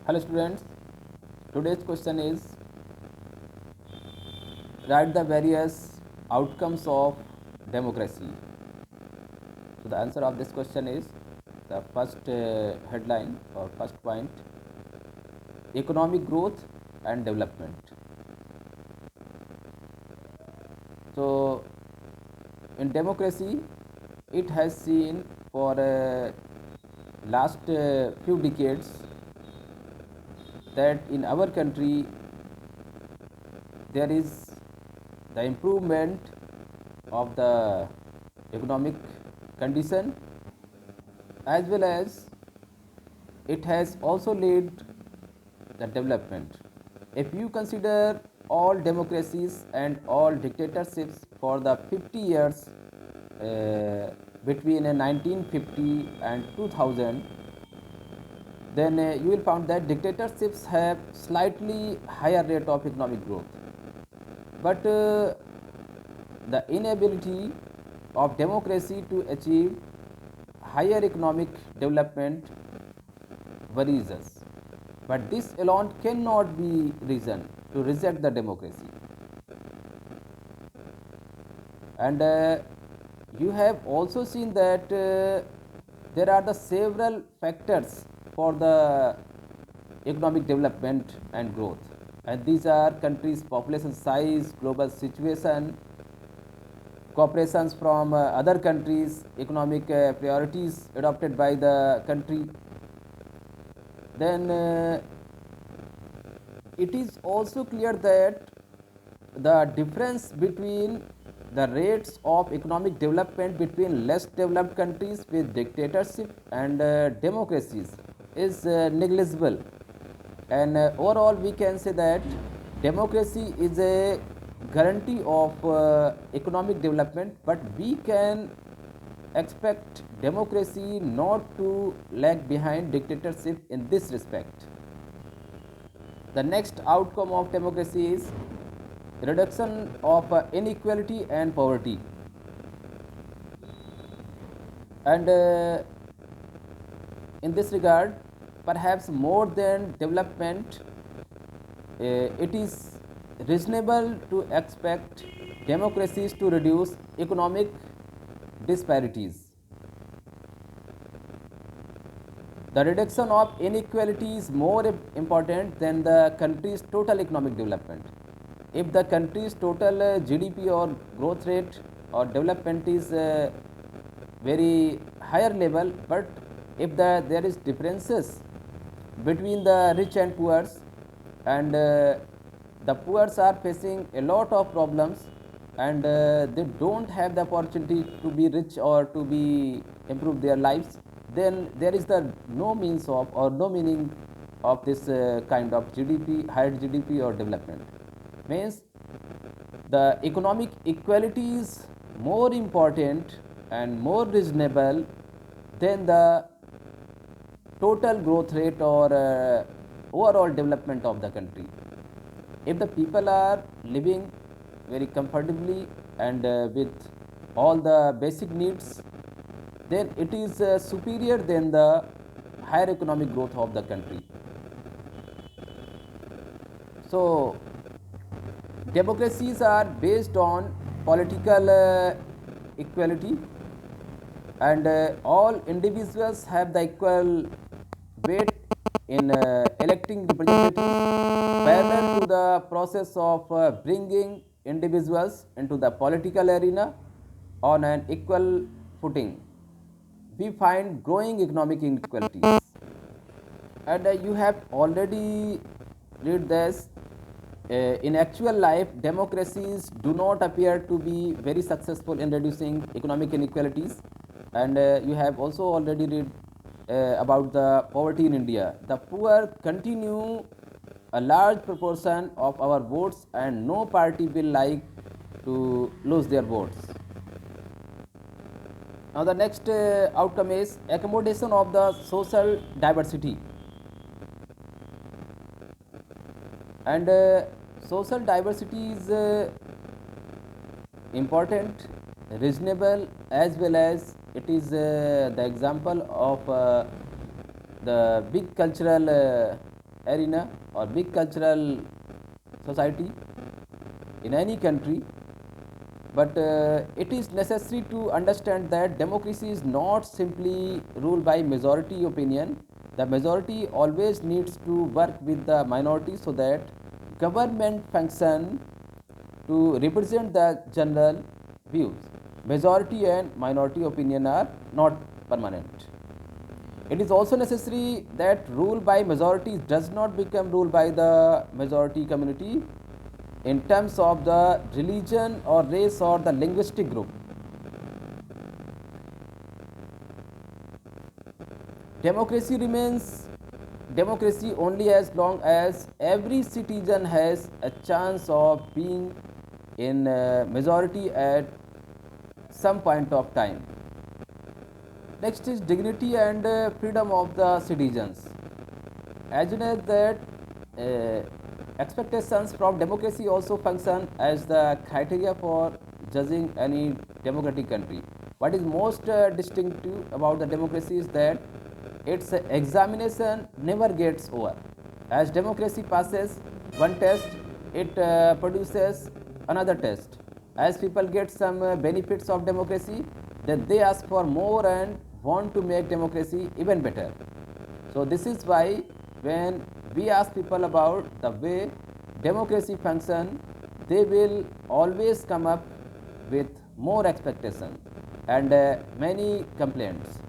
Hello students, today's question is write the various outcomes of democracy. So the answer of this question is the first headline or first point, economic growth and development. So in democracy it has seen for last few decades that in our country there is the improvement of the economic condition, as well as it has also led the development. If you consider all democracies and all dictatorships for the 50 years between 1950 and 2000, then you will find that dictatorships have slightly higher rate of economic growth, but the inability of democracy to achieve higher economic development worries us. But this alone cannot be reason to reject the democracy. And you have also seen that there are the several factors for the economic development and growth, and these are countries' population size, global situation, cooperations from other countries, economic priorities adopted by the country. Then it is also clear that the difference between the rates of economic development between less developed countries with dictatorship and democracies is negligible. And overall, we can say that democracy is a guarantee of economic development, but we can expect democracy not to lag behind dictatorship in this respect. The next outcome of democracy is reduction of inequality and poverty. And in this regard, perhaps more than development, it is reasonable to expect democracies to reduce economic disparities. The reduction of inequality is more important than the country's total economic development. If the country's total GDP or growth rate or development is very higher level, but if there is differences between the rich and poor, and the poor are facing a lot of problems, and they don't have the opportunity to be rich or to be improve their lives, then there is the no means of or no meaning of this kind of GDP, higher GDP or development. Means the economic equality is more important and more reasonable than the total growth rate or overall development of the country. If the people are living very comfortably and with all the basic needs, then it is superior than the higher economic growth of the country. So democracies are based on political equality, and all individuals have the equal weight in electing representatives, parallel to the process of bringing individuals into the political arena on an equal footing. We find growing economic inequalities, and you have already read this. In actual life, democracies do not appear to be very successful in reducing economic inequalities, and you have also already read about the poverty in India. The poor continue a large proportion of our votes, and no party will like to lose their votes. Now, the next outcome is accommodation of the social diversity. And social diversity is important, reasonable, as well as it is the example of the big cultural arena or big cultural society in any country, but it is necessary to understand that democracy is not simply ruled by majority opinion. The majority always needs to work with the minority so that government function to represent the general views. Majority and minority opinion are not permanent. It is also necessary that rule by majority does not become rule by the majority community in terms of the religion or race or the linguistic group. Democracy remains democracy only as long as every citizen has a chance of being in majority at some point of time. Next is dignity and freedom of the citizens. As you know that expectations from democracy also function as the criteria for judging any democratic country. What is most distinctive about the democracy is that its examination never gets over. As democracy passes one test, it produces another test. As people get some benefits of democracy, then they ask for more and want to make democracy even better. So this is why when we ask people about the way democracy function, they will always come up with more expectation and many complaints.